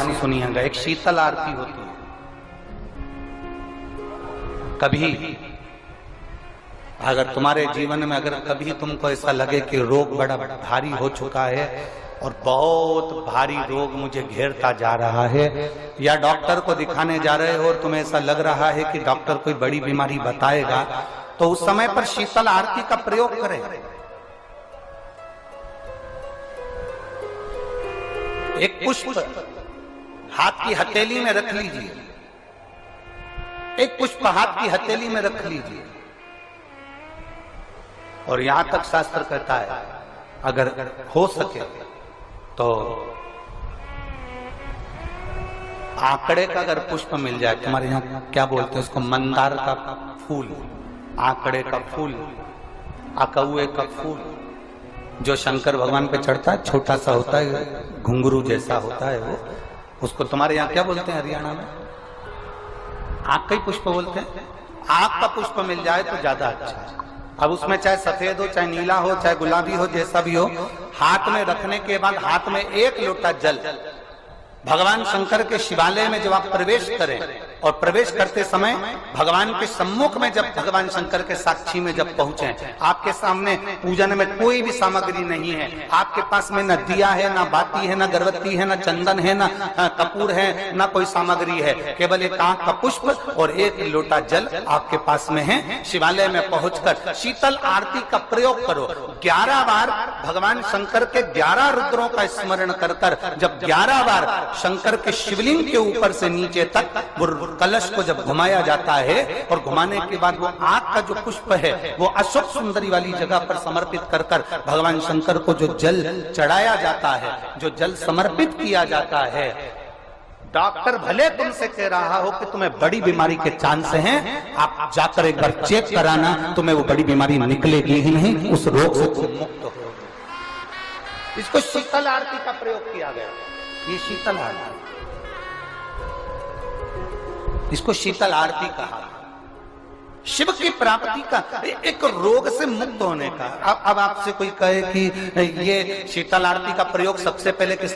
आरती सुनिएगा। एक शीतल आरती होती है। कभी अगर तुम्हारे जीवन में अगर कभी तुमको ऐसा लगे कि रोग बड़ा भारी हो चुका है और बहुत भारी रोग मुझे घेरता जा रहा है, या डॉक्टर को दिखाने जा रहे हो और तुम्हें ऐसा लग रहा है कि डॉक्टर कोई बड़ी बीमारी बताएगा, तो उस समय पर शीतल आरती का प्रयोग करें। एक पुष्प हाथ की हथेली में रख लीजिए, एक पुष्प हाथ की हथेली में रख लीजिए, और यहां तक शास्त्र कहता है अगर हो सके तो आंकड़े का अगर पुष्प मिल जाए, तुम्हारे यहां क्या बोलते हैं उसको, मंदार का फूल, आंकड़े का फूल, अकौए का फूल, जो शंकर भगवान पे चढ़ता है, छोटा सा होता है, घुंघरू जैसा होता है वो, उसको तुम्हारे यहाँ क्या बोलते हैं हरियाणा में? आंख का ही पुष्प बोलते हैं। आंख का पुष्प मिल जाए तो ज्यादा अच्छा है। अब उसमें चाहे सफेद हो, चाहे नीला हो, चाहे गुलाबी हो, जैसा भी हो, हाथ में रखने के बाद हाथ में एक लोटा जल, भगवान शंकर के शिवालय में जब आप प्रवेश करें और प्रवेश करते समय भगवान के सम्मुख में जब भगवान शंकर के साक्षी में जब पहुंचे, आपके सामने पूजन में कोई भी सामग्री नहीं है, आपके पास में न दिया है, न बाती है, न गर्भवती है, न चंदन है, न कपूर है, न कोई सामग्री है, केवल एक आंख का पुष्प और एक लोटा जल आपके पास में है। शिवालय में पहुंचकर शीतल आरती का प्रयोग करो। 11 बार भगवान शंकर के 11 रुद्रों का स्मरण कर कर जब 11 बार शंकर के शिवलिंग के ऊपर से नीचे तक कलश को जब घुमाया जाता है, और घुमाने के बाद वो आंख का जो पुष्प है वो अशोक सुंदरी वाली जगह पर समर्पित कर कर भगवान शंकर को जो जल चढ़ाया जाता है, जो जल समर्पित किया जाता है, डॉक्टर भले तुमसे कह रहा हो कि तुम्हें बड़ी बीमारी के चांस हैं, आप जाकर एक बार चेक कराना, तुम्हें वो बड़ी बीमारी निकलेगी ही नहीं, उस रोग से तुम मुक्त हो। इसको शीतल आरती का प्रयोग किया गया। ये शीतल आरती, इसको शीतल आरती कहा। शिव की प्राप्ति का, एक रोग से मुक्त होने का। अब आपसे कोई कहे कि ये शीतल आरती का प्रयोग सबसे पहले किस